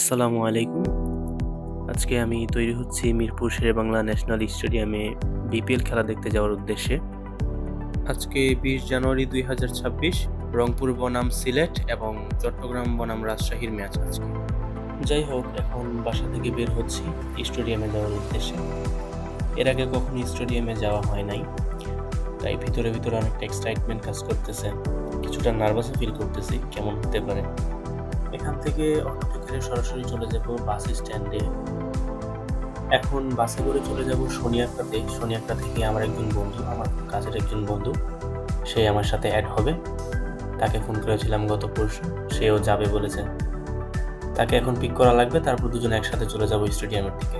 আসসালামু আলাইকুম। আজকে আমি তৈরি হচ্ছি মিরপুর শেরেবাংলা ন্যাশনাল স্টেডিয়ামে বিপিএল খেলা দেখতে যাওয়ার উদ্দেশ্যে। আজকে 20 জানুয়ারি 2026 রংপুর বনাম সিলেট এবং চট্টগ্রাম বনাম রাজশাহীর ম্যাচ আজকে। যাই হোক, এখন বাসা থেকে বের হচ্ছি স্টেডিয়ামে যাওয়ার উদ্দেশ্যে। এর আগে কখনো স্টেডিয়ামে যাওয়া হয় নাই, তাই ভিতরে অনেকটা এক্সাইটমেন্ট কাজ করতেছে, কিছুটা নার্ভাসও ফিল করতেছি কেমন হতে পারে। এখান থেকে অটোতে করে সরাসরি চলে যাব বাস স্ট্যান্ডে। এখন বাসে করে চলে যাব সোনিয়াকড়াতে। সোনিয়াকড়া থেকে আমার একজন বন্ধু, আমার কাছের একজন বন্ধু, সে আমার সাথে অ্যাড হবে। তাকে ফোন করেছিলাম গত পরশু, সেও যাবে বলেছে। তাকে এখন পিক করা লাগবে, তারপর দুজনে একসাথে চলে যাব স্টেডিয়ামের দিকে।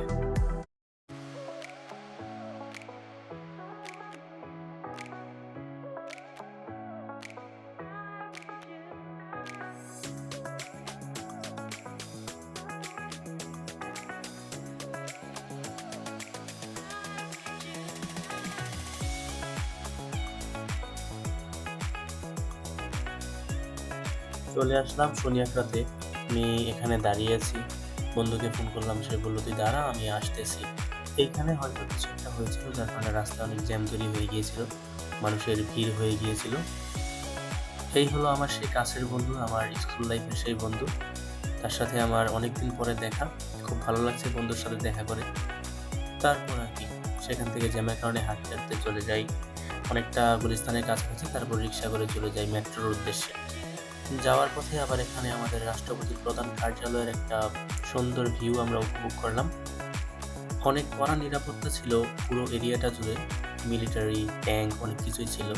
চলে আসলাম সোনিয়াকড়াতে। আমি এখানে দাঁড়িয়ে আছি, বন্ধুকে ফোন করলাম, সে বললো তুই দাঁড়া, আমি আসতেছি। এইখানে হয়তো কিছু একটা হয়েছিল, যার কারণে রাস্তায় অনেক জ্যাম তৈরি হয়ে গিয়েছিল, মানুষের ভিড় হয়ে গিয়েছিল। এই হলো আমার সেই কাছের বন্ধু, আমার স্কুল লাইফের সেই বন্ধু। তার সাথে আমার অনেকদিন পরে দেখা, খুব ভালো লাগছে বন্ধুর সাথে দেখা করে। তারপর আর কি, সেখান থেকে জ্যামের কারণে হাঁটতে হাঁটতে চলে যাই অনেকটা গুলিস্তানের কাছাকাছি, তারপর রিক্সা করে চলে যাই মেট্রোর উদ্দেশ্যে। যাওয়ার পথে আবার এখানে আমাদের রাষ্ট্রপতির প্রধান কার্যালয়ের একটা সুন্দর ভিউ আমরা উপভোগ করলাম। অনেক কড়া নিরাপত্তা ছিল পুরো এরিয়াটা জুড়ে, মিলিটারি, ট্যাঙ্ক, অনেক কিছুই ছিল।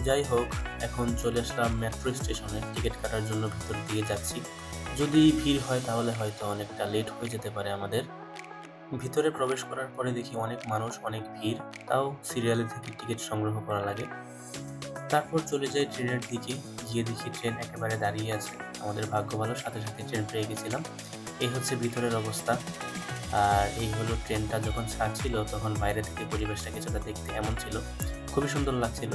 যাই হোক, এখন চলে আসলাম মেট্রো স্টেশনে, টিকিট কাটার জন্য ভিতর দিকে যাচ্ছি। যদি ভিড় হয় তাহলে হয়তো অনেকটা লেট হয়ে যেতে পারে আমাদের। ভিতরে প্রবেশ করার পরে দেখি অনেক মানুষ, অনেক ভিড়, তাও সিরিয়ালে থেকে টিকিট সংগ্রহ করা লাগে। তারপর চলে যাই ট্রেনের দিকে, গিয়ে দেখি ট্রেন একেবারে দাঁড়িয়ে আছে। আমাদের ভাগ্য ভালো, সাথে সাথে ট্রেন পেয়ে গেছিলাম। এই হচ্ছে ভিতরের অবস্থা। আর এই হলো ট্রেনটা যখন ছাড়ছিল তখন বাইরে থেকে পরিবেশটা কিছুটা দেখতে এমন ছিল, খুবই সুন্দর লাগছিল।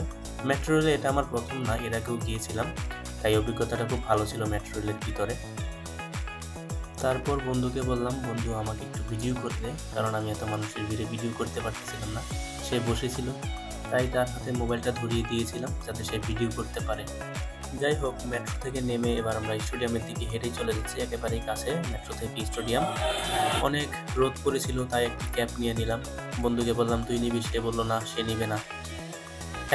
মেট্রো রেলে এটা আমার প্রথম না, এর আগেও গিয়েছিলাম, তাই অভিজ্ঞতাটা খুব ভালো ছিল মেট্রো রেলের ভিতরে। তারপর বন্ধুকে বললাম, বন্ধু আমাকে একটু ভিডিও করতে, কারণ আমি এত মানুষের ভিড়ে ভিডিও করতে পারতেছিলাম না। সে বসেছিল, তাই তার হাতে মোবাইলটা ধরিয়ে দিয়েছিলাম যাতে সে ভিডিও করতে পারে। যাই হোক, মেট্রো থেকে নেমে এবার আমরা স্টেডিয়ামের দিকে হেঁটেই চলে যাচ্ছি, একেবারেই কাছে মেট্রো থেকে স্টেডিয়াম। অনেক রোদ পড়েছিল, তাই একটি ক্যাব নিয়ে নিলাম। বন্ধুকে বললাম তুই নিবি, সে বললো না, সে নিবে না।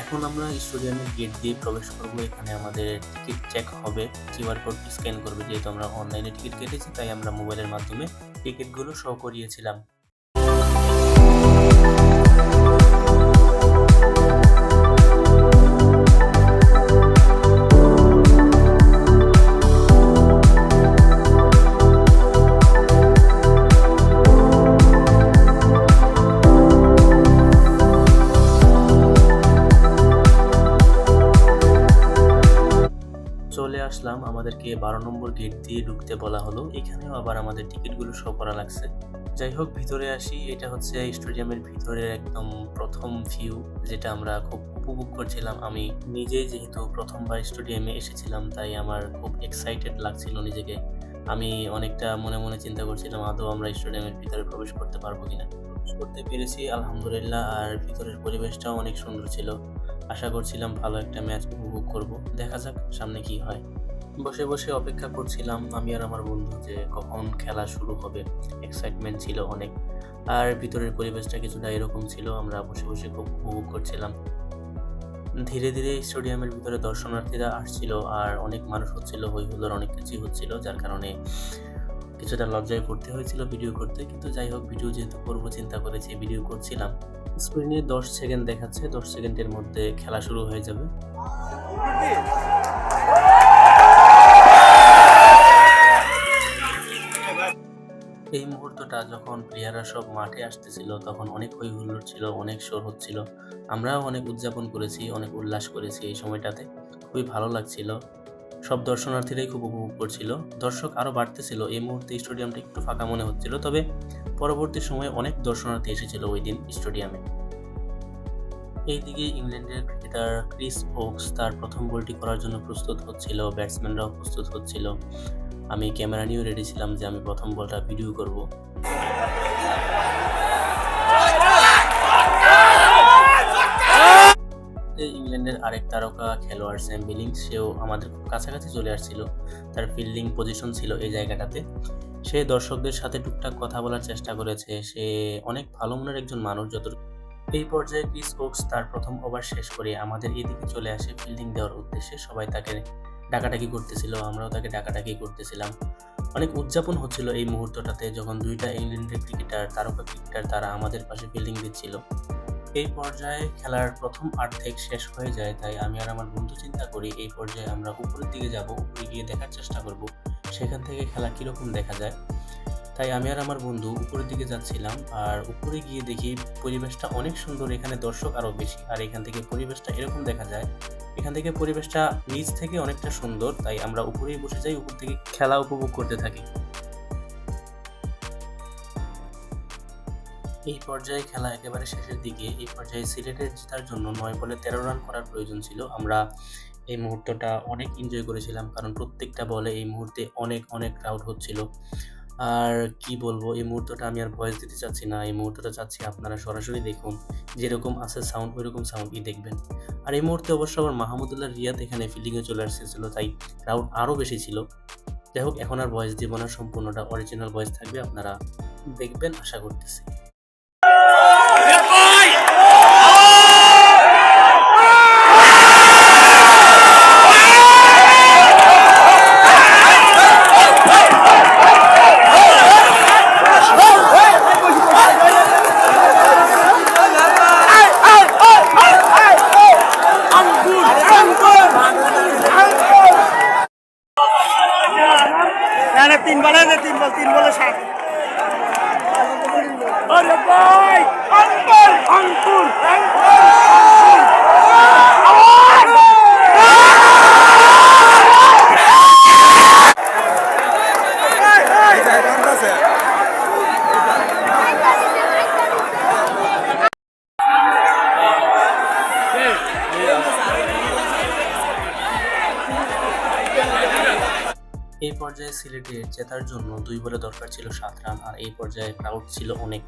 এখন আমরা স্টেডিয়ামের গেট দিয়ে প্রবেশ করব। এখানে আমাদের টিকিট চেক হবে, কিউআর কোড স্ক্যান করবে। যেহেতু আমরা অনলাইনে টিকিট কেটেছি, তাই আমরা মোবাইলের মাধ্যমে টিকিটগুলো শো করিয়েছিলাম। চলে আসলাম, আমাদেরকে 12 নম্বর গেট দিয়ে ঢুকতে বলা হলো। এখানেও আবার আমাদের টিকিটগুলো শো করা লাগছে। যাই হোক, ভিতরে আসি। এটা হচ্ছে স্টেডিয়ামের ভিতরের একদম প্রথম ভিউ, যেটা আমরা খুব উপভোগ করছিলাম। আমি নিজে যেহেতু প্রথমবার স্টেডিয়ামে এসেছিলাম, তাই আমার খুব এক্সাইটেড লাগছিল নিজেকে। আমি অনেকটা মনে মনে চিন্তা করছিলাম আদৌ আমরা স্টেডিয়ামের ভিতরে প্রবেশ করতে পারবো কিনা। প্রবেশ করতে পেরেছি আলহামদুলিল্লাহ, আর ভিতরের পরিবেশটাও অনেক সুন্দর ছিল। আশা করছিলাম ভালো একটা ম্যাচ উপভোগ করব, দেখা যাক সামনে কি হয়। বসে বসে অপেক্ষা করছিলাম আমি আর আমার বন্ধু যে কখন খেলা শুরু হবে। এক্সাইটমেন্ট ছিল অনেক, আর ভিতরের পরিবেশটা কিছুটা এরকম ছিল, আমরা বসে বসে খুব উপভোগ করছিলাম। ধীরে ধীরে স্টেডিয়ামের ভিতরে দর্শনার্থীরা আসছিল, আর অনেক মানুষ হচ্ছিল, হই হুল্লোড় অনেক কিছুই হচ্ছিল, যার কারণে কিছুটা লজ্জায় পড়তে হয়েছিল ভিডিও করতে। কিন্তু যাই হোক, ভিডিও যেহেতু করবো চিন্তা করেছি, ভিডিও করছিলাম। স্ক্রিনে 10 সেকেন্ড দেখাচ্ছে, 10 সেকেন্ডের মধ্যে খেলা শুরু হয়ে যাবে। এই মুহূর্তটা যখন প্লেয়াররা সব মাঠে আসতেছিল, তখন অনেক হই হুল্লোড় ছিল, অনেক শোর হচ্ছিল। আমরাও অনেক উদযাপন করেছি, অনেক উল্লাস করেছি এই সময়টাতে, খুবই ভালো লাগছিল। সব দর্শনার্থীরাই খুব উপভোগ করছিল। দর্শক আরও বাড়তেছিল, এই মুহূর্তে স্টেডিয়ামটা একটু ফাঁকা মনে হচ্ছিল, তবে পরবর্তী সময়ে অনেক দর্শনার্থী এসেছিল ওই দিন স্টেডিয়ামে। এইদিকে ইংল্যান্ডের ক্রিকেটার ক্রিস ওকস তার প্রথম বলটি করার জন্য প্রস্তুত হচ্ছিল, ব্যাটসম্যানরাও প্রস্তুত হচ্ছিল। আমি ক্যামেরা নিয়েও রেডি ছিলাম যে আমি প্রথম বলটা ভিডিও করব। ইংল্যান্ডের আরেক তারকা খেলোয়াড় স্যাম বিলিংস, সেও আমাদের খুব কাছাকাছি চলে আসছিল। তার ফিল্ডিং পজিশন ছিল এই জায়গাটাতে। সে দর্শকদের সাথে টুকটাক কথা বলার চেষ্টা করেছে। সে অনেক ভালো মনের একজন মানুষ। এই পর্যায়ে ক্রিস ওকস তার প্রথম ওভার শেষ করে আমাদের এদিকে চলে আসে ফিল্ডিং দেওয়ার উদ্দেশ্যে। সবাই তাকে ডাকাডাকি করতেছিল, আমরাও তাকে ডাকাডাকি করতেছিলাম। অনেক উদযাপন হচ্ছিল এই মুহূর্তটাতে যখন দুইটা ইংল্যান্ডের তারকা ক্রিকেটার তারা আমাদের পাশে ফিল্ডিং দিচ্ছিল। এই পর্যায়ে খেলার প্রথম অর্ধেক শেষ হয়ে যায়, তাই আমি আর আমার বন্ধু চিন্তা করি এই পর্যায়ে আমরা উপরের দিকে যাব, উপরে গিয়ে দেখার চেষ্টা করব সেখান থেকে খেলা কীরকম দেখা যায়। তাই আমি আর আমার বন্ধু উপরের দিকে যাচ্ছিলাম, আর উপরে গিয়ে দেখি পরিবেশটা অনেক সুন্দর, এখানে দর্শক আরও বেশি, আর এখান থেকে পরিবেশটা এরকম দেখা যায়। এখান থেকে পরিবেশটা নিচ থেকে অনেকটা সুন্দর, তাই আমরা উপরেই বসে যাই, উপর থেকে খেলা উপভোগ করতে থাকি। এই পর্যায়ে খেলা একেবারে শেষের দিকে। এই পর্যায়ে সিলেটের জেতার জন্য 9 বলে 13 রান করার প্রয়োজন ছিল। আমরা এই মুহূর্তটা অনেক এনজয় করেছিলাম, কারণ প্রত্যেকটা বলে এই মুহূর্তে অনেক অনেক ক্রাউড হচ্ছিল। আর কি বলবো, এই মুহূর্তটা আমি আর ভয়েস দিতে চাচ্ছি না, এই মুহূর্তটা চাচ্ছি আপনারা সরাসরি দেখুন। যেরকম আছে সাউন্ড ওইরকম সাউন্ডই দেখবেন। আর এই মুহূর্তে অবশ্য আবার মাহমুদুল্লাহ রিয়াদ এখানে ফিল্ডিংয়ে চলে আসছিল, তাই ক্রাউড আরও বেশি ছিল। যাই হোক, এখন আর ভয়েস দিব না, সম্পূর্ণটা অরিজিনাল ভয়েস থাকবে, আপনারা দেখবেন আশা করতেছি। तीन बॉल 7। अरे भाई अंकुर अंकुर এই পর্যায়ে সিলেটের জেতার জন্য 2 বলে দরকার ছিল 7 রান, আর এই পর্যায়ে ক্রাউড ছিল অনেক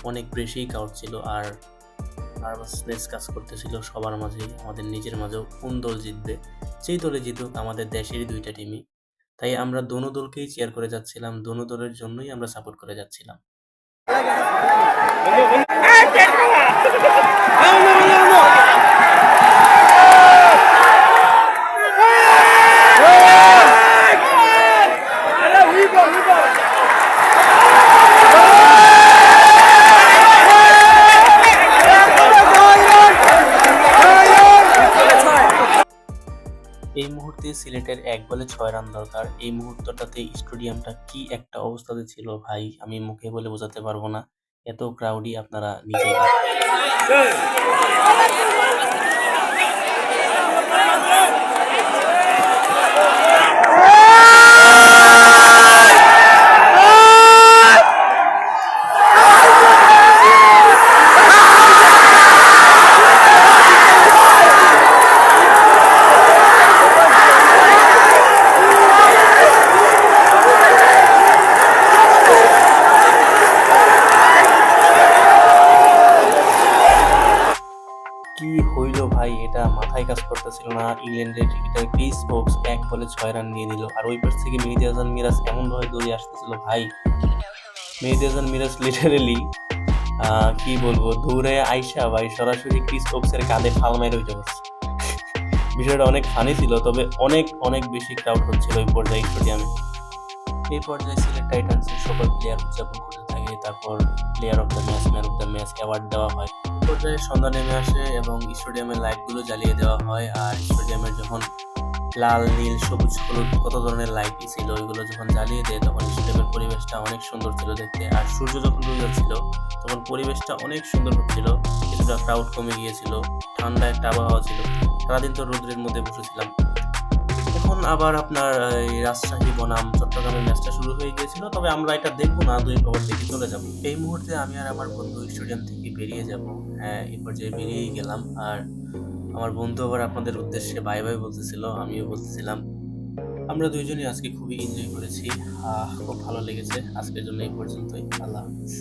অনেক বেশি ক্রাউড ছিল, আর নার্ভাসনেস কাজ করতেছিল সবার মাঝেই, আমাদের নিজের মাঝেও। কোন দল জিতবে, যেই দলে জিতুক আমাদের দেশেরই দুইটা টিমই, তাই আমরা দোনো দলকেই চেয়ার করে যাচ্ছিলাম, দোনো দলের জন্যই আমরা সাপোর্ট করে যাচ্ছিলাম। এই মুহূর্তে সিলেটের 1 বলে 6 রান দরকার। এই মুহূর্তটাতে স্টেডিয়ামটা কি একটা অবস্থাতে ছিল ভাই, আমি মুখে বলে বোঝাতে পারবো না। এত ক্রাউডই, আপনারা নিজেই কি হইল ভাই, এটা মাথায় কাজ করতেছিল না। ইংল্যান্ডের ক্রিকেটার ক্রিস ওকস 1 বলে 6 রান নিয়ে নিল, আর ওই পাশ থেকে মেহেদী হাসান মিরাজ এমনভাবে দৌড়ে আসতেছিল ভাই, মেহেদী হাসান মিরাজ লিটারেলি কি বলবো, দৌড়ে আইসা ভাই সরাসরি ক্রিস ওকসের কাঁধে ফাল মেরে উঠে পড়ছে। বিষয়টা অনেক ফানি ছিল, তবে অনেক অনেক বেশি ক্রাউড হচ্ছিল এই পর্যায়ে স্টেডিয়ামে। এই পর্যায়ে সিলেট টাইটান্সের সকল প্লেয়ার উদযাপন করতে থাকে, তারপর player of the match, man of the match award দেওয়া হয়। পর্যায়ে সন্ধ্যা নেমে আসে এবং স্টেডিয়ামের লাইটগুলো জ্বালিয়ে দেওয়া হয়, আর স্টেডিয়ামের যখন লাল নীল সবুজ হলুদ কত ধরনের লাইটই ছিল, ওইগুলো যখন জ্বালিয়ে দেয় তখন স্টেডিয়ামের পরিবেশটা অনেক সুন্দর ছিল দেখতে। আর সূর্য যখন ডুবে যাচ্ছিল তখন পরিবেশটা অনেক সুন্দর হচ্ছিল, কিছুটা ক্রাউড কমে গিয়েছিল, ঠান্ডা একটা আবহাওয়া ছিল। সারাদিন তো রোদ্রের মধ্যে বসেছিলাম। এখন আবার আপনার এই রাজশাহী বনাম চট্টগ্রামের ম্যাচটা শুরু হয়ে গিয়েছিল, তবে আমরা এটা দেখবো না, 2 ওভার দেখে চলে যাব। এই মুহূর্তে আমি আর আমার বন্ধু স্টেডিয়াম থেকে বেরিয়ে যাব। হ্যাঁ, এই পর্যায়ে বেরিয়েই গেলাম, আর আমার বন্ধু আবার আপনাদের উদ্দেশ্যে বাই বাই বলতেছিল, আমিও বলতেছিলাম। আমরা দুইজনই আজকে খুবই এনজয় করেছি। খুব ভালো লেগেছে। আজকের জন্য এই পর্যন্তই। আল্লাহ হাফেজ।